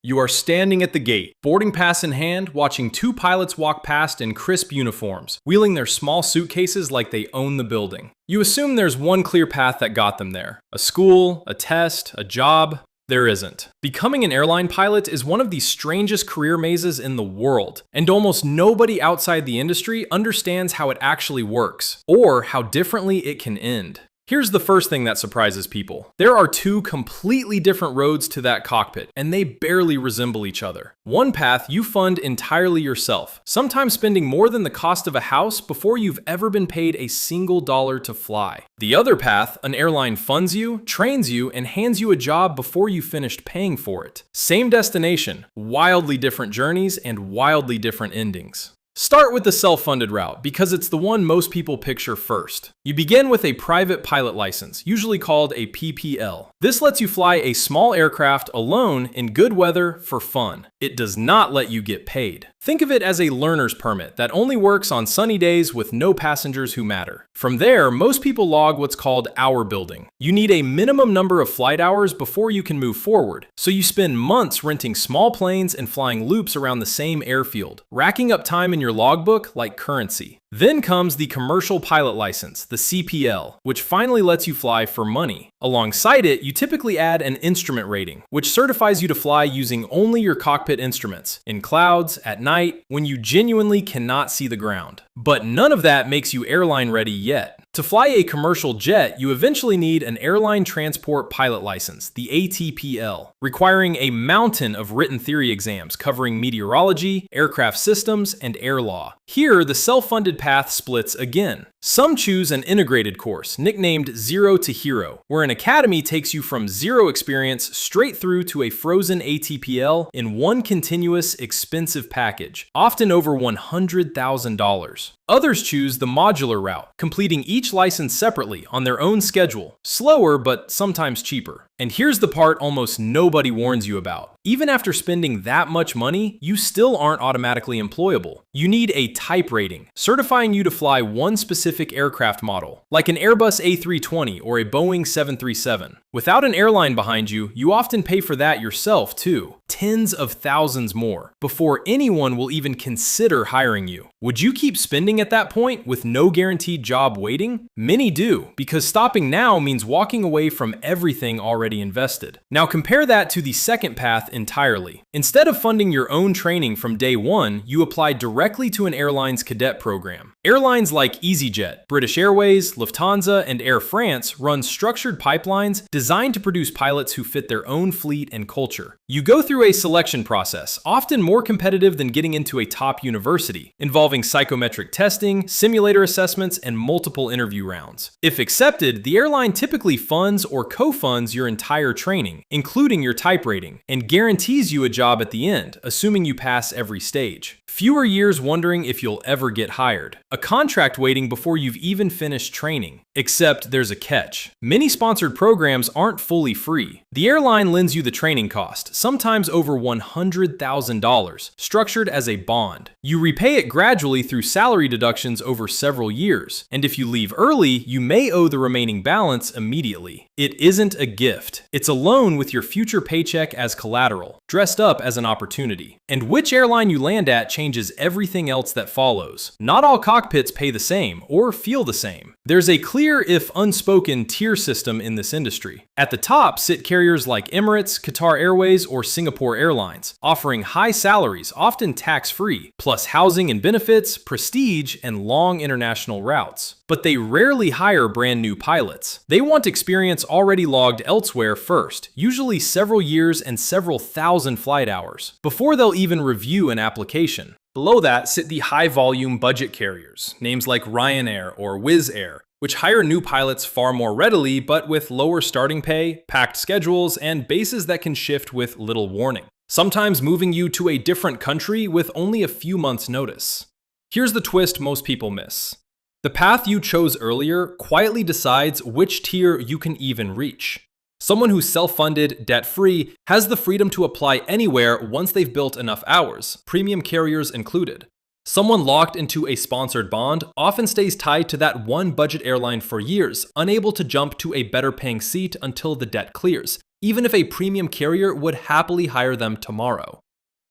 You are standing at the gate, boarding pass in hand, watching two pilots walk past in crisp uniforms, wheeling their small suitcases like they own the building. You assume there's one clear path that got them there. A school, a test, a job. There isn't. Becoming an airline pilot is one of the strangest career mazes in the world, and almost nobody outside the industry understands how it actually works, or how differently it can end. Here's the first thing that surprises people. There are two completely different roads to that cockpit, and they barely resemble each other. One path you fund entirely yourself, sometimes spending more than the cost of a house before you've ever been paid a single dollar to fly. The other path, an airline funds you, trains you, and hands you a job before you finished paying for it. Same destination, wildly different journeys, and wildly different endings. Start with the self-funded route because it's the one most people picture first. You begin with a private pilot license, usually called a PPL. This lets you fly a small aircraft alone in good weather for fun. It does not let you get paid. Think of it as a learner's permit that only works on sunny days with no passengers who matter. From there, most people log what's called hour building. You need a minimum number of flight hours before you can move forward, so you spend months renting small planes and flying loops around the same airfield, racking up time in your logbook like currency. Then comes the commercial pilot license, the CPL, which finally lets you fly for money. Alongside it, you typically add an instrument rating, which certifies you to fly using only your cockpit instruments, in clouds, at night, when you genuinely cannot see the ground. But none of that makes you airline ready yet. To fly a commercial jet, you eventually need an airline transport pilot license, the ATPL, requiring a mountain of written theory exams covering meteorology, aircraft systems, and air law. Here, the self-funded path splits again. Some choose an integrated course, nicknamed Zero to Hero, where an academy takes you from zero experience straight through to a frozen ATPL in one continuous, expensive package, often over $100,000. Others choose the modular route, completing each license separately on their own schedule, slower but sometimes cheaper. And here's the part almost nobody warns you about. Even after spending that much money, you still aren't automatically employable. You need a type rating, certifying you to fly one specific aircraft model, like an Airbus A320 or a Boeing 737. Without an airline behind you, you often pay for that yourself too, tens of thousands more, before anyone will even consider hiring you. Would you keep spending at that point with no guaranteed job waiting? Many do, because stopping now means walking away from everything already invested. Now compare that to the second path entirely. Instead of funding your own training from day one, you apply directly to an airline's cadet program. Airlines like EasyJet, British Airways, Lufthansa, and Air France run structured pipelines designed to produce pilots who fit their own fleet and culture. You go through a selection process, often more competitive than getting into a top university, involving psychometric testing, simulator assessments, and multiple interview rounds. If accepted, the airline typically funds or co-funds your entire training, including your type rating, and guarantees you a job at the end, assuming you pass every stage. Fewer years wondering if you'll ever get hired. A contract waiting before you've even finished training. Except there's a catch. Many sponsored programs aren't fully free. The airline lends you the training cost, sometimes over $100,000, structured as a bond. You repay it gradually through salary deductions over several years, and if you leave early, you may owe the remaining balance immediately. It isn't a gift. It's a loan with your future paycheck as collateral, dressed up as an opportunity. And which airline you land at changes everything else that follows. Not all cockpits pay the same or feel the same. There's a clear, if unspoken, tier system in this industry. At the top sit carriers like Emirates, Qatar Airways, or Singapore Airlines, offering high salaries, often tax-free, plus housing and benefits, prestige, and long international routes. But they rarely hire brand new pilots. They want experience already logged elsewhere first, usually several years and several thousand flight hours, before they'll even review an application. Below that sit the high-volume budget carriers, names like Ryanair or Wizz Air, which hire new pilots far more readily but with lower starting pay, packed schedules, and bases that can shift with little warning, sometimes moving you to a different country with only a few months' notice. Here's the twist most people miss. The path you chose earlier quietly decides which tier you can even reach. Someone who's self-funded, debt-free, has the freedom to apply anywhere once they've built enough hours, premium carriers included. Someone locked into a sponsored bond often stays tied to that one budget airline for years, unable to jump to a better-paying seat until the debt clears. even if a premium carrier would happily hire them tomorrow.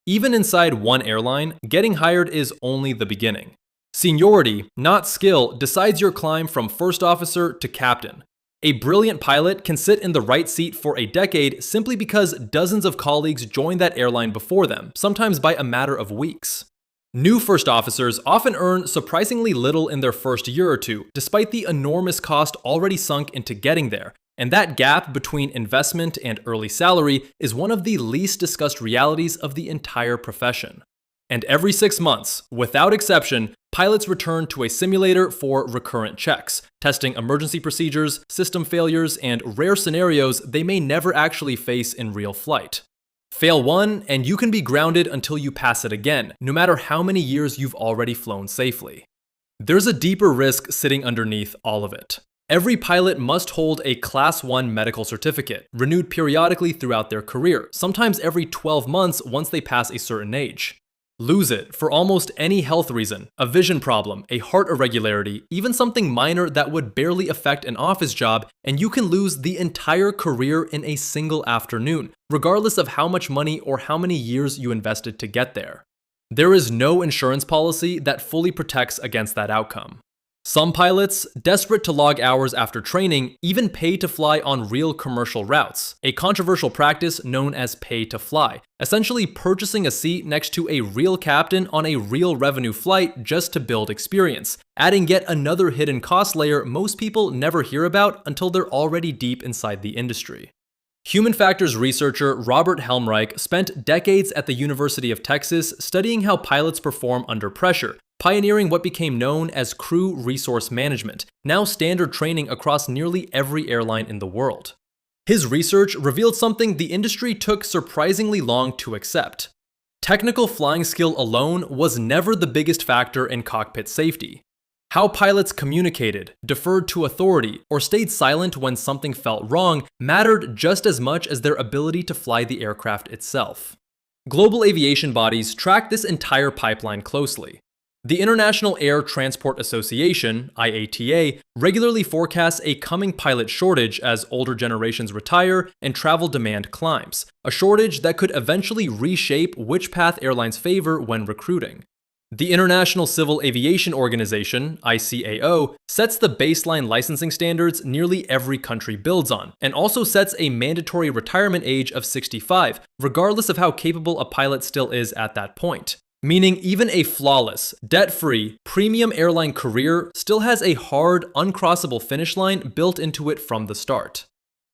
Even inside one airline, getting hired is only the beginning. Seniority, not skill, decides your climb from first officer to captain. A brilliant pilot can sit in the right seat for a decade simply because dozens of colleagues joined that airline before them, sometimes by a matter of weeks. New first officers often earn surprisingly little in their first year or two, despite the enormous cost already sunk into getting there, and that gap between investment and early salary is one of the least discussed realities of the entire profession. And every 6 months, without exception, pilots return to a simulator for recurrent checks, testing emergency procedures, system failures, and rare scenarios they may never actually face in real flight. Fail one, and you can be grounded until you pass it again, no matter how many years you've already flown safely. There's a deeper risk sitting underneath all of it. Every pilot must hold a Class 1 medical certificate, renewed periodically throughout their career, sometimes every 12 months once they pass a certain age. Lose it for almost any health reason, a vision problem, a heart irregularity, even something minor that would barely affect an office job, and you can lose the entire career in a single afternoon, regardless of how much money or how many years you invested to get there. There is no insurance policy that fully protects against that outcome. Some pilots, desperate to log hours after training, even pay to fly on real commercial routes, a controversial practice known as pay to fly, essentially purchasing a seat next to a real captain on a real revenue flight just to build experience, adding yet another hidden cost layer most people never hear about until they're already deep inside the industry. Human factors researcher Robert Helmreich spent decades at the University of Texas studying how pilots perform under pressure, pioneering what became known as crew resource management, now standard training across nearly every airline in the world. His research revealed something the industry took surprisingly long to accept. Technical flying skill alone was never the biggest factor in cockpit safety. How pilots communicated, deferred to authority, or stayed silent when something felt wrong mattered just as much as their ability to fly the aircraft itself. Global aviation bodies track this entire pipeline closely. The International Air Transport Association, IATA, regularly forecasts a coming pilot shortage as older generations retire and travel demand climbs, a shortage that could eventually reshape which path airlines favor when recruiting. The International Civil Aviation Organization, ICAO, sets the baseline licensing standards nearly every country builds on, and also sets a mandatory retirement age of 65, regardless of how capable a pilot still is at that point. Meaning even a flawless, debt-free, premium airline career still has a hard, uncrossable finish line built into it from the start.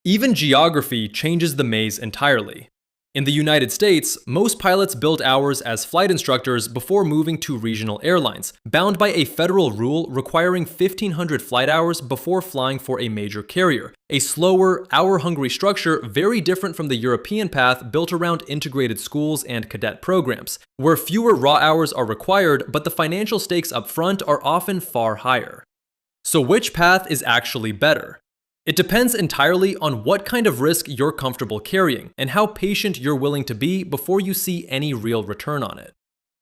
Even geography changes the maze entirely. In the United States, most pilots build hours as flight instructors before moving to regional airlines, bound by a federal rule requiring 1,500 flight hours before flying for a major carrier, a slower, hour-hungry structure very different from the European path built around integrated schools and cadet programs, where fewer raw hours are required but the financial stakes up front are often far higher. So which path is actually better? It depends entirely on what kind of risk you're comfortable carrying and how patient you're willing to be before you see any real return on it.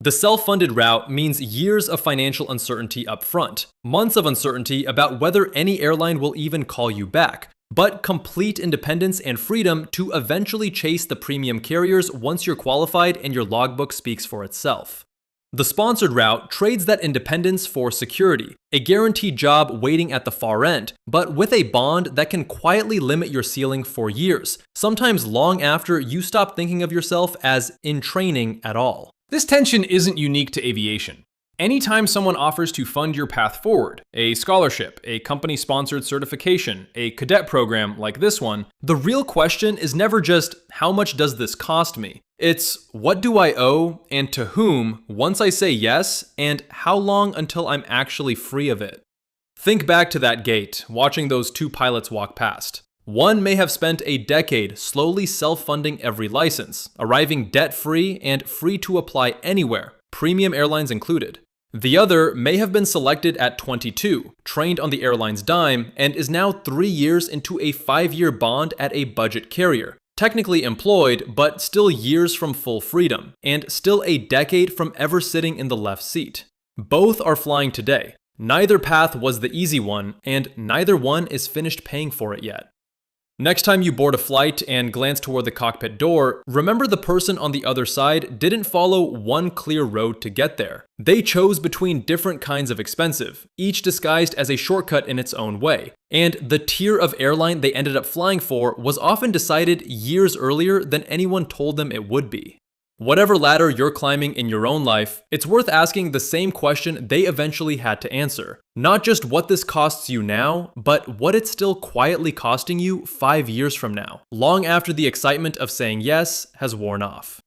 The self-funded route means years of financial uncertainty up front, months of uncertainty about whether any airline will even call you back, but complete independence and freedom to eventually chase the premium carriers once you're qualified and your logbook speaks for itself. The sponsored route trades that independence for security, a guaranteed job waiting at the far end, but with a bond that can quietly limit your ceiling for years, sometimes long after you stop thinking of yourself as in training at all. This tension isn't unique to aviation. Anytime someone offers to fund your path forward, a scholarship, a company-sponsored certification, a cadet program like this one, the real question is never just, how much does this cost me? It's, what do I owe and to whom once I say yes, and how long until I'm actually free of it? Think back to that gate, watching those two pilots walk past. One may have spent a decade slowly self-funding every license, arriving debt-free and free to apply anywhere, premium airlines included. The other may have been selected at 22, trained on the airline's dime, and is now 3 years into a 5-year bond at a budget carrier, technically employed, but still years from full freedom, and still a decade from ever sitting in the left seat. Both are flying today. Neither path was the easy one, and neither one is finished paying for it yet. Next time you board a flight and glance toward the cockpit door, remember the person on the other side didn't follow one clear road to get there. They chose between different kinds of expensive, each disguised as a shortcut in its own way. And the tier of airline they ended up flying for was often decided years earlier than anyone told them it would be. Whatever ladder you're climbing in your own life, it's worth asking the same question they eventually had to answer. Not just what this costs you now, but what it's still quietly costing you 5 years from now, long after the excitement of saying yes has worn off.